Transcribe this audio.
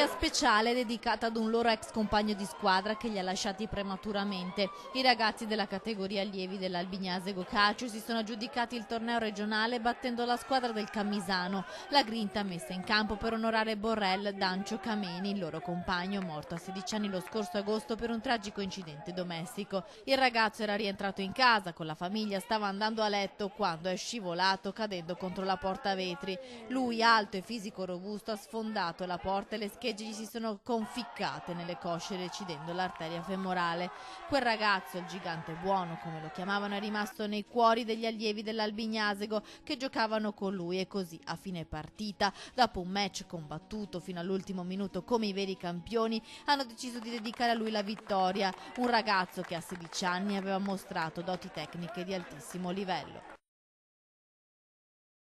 ceremonia speciale dedicata ad un loro ex compagno di squadra che li ha lasciati prematuramente. I ragazzi della categoria allievi dell'Albignasego Calcio si sono aggiudicati il torneo regionale battendo la squadra del Camisano. La grinta messa in campo per onorare Borrell Dancio Cameni, il loro compagno morto a 16 anni lo scorso agosto per un tragico incidente domestico. Il ragazzo era rientrato in casa con la famiglia, stava andando a letto quando è scivolato cadendo contro la porta vetri. Lui, alto e fisico robusto, ha sfondato la porta e le schegge gli si sono conficcate nelle cosce recidendo l'arteria femorale. Quel ragazzo, il gigante buono come lo chiamavano, è rimasto nei cuori degli allievi dell'Albignasego che giocavano con lui e così a fine partita, dopo un match combattuto fino all'ultimo minuto come i veri campioni, hanno deciso di dedicare a lui la vittoria, un ragazzo che a 16 anni aveva mostrato doti tecniche di altissimo livello.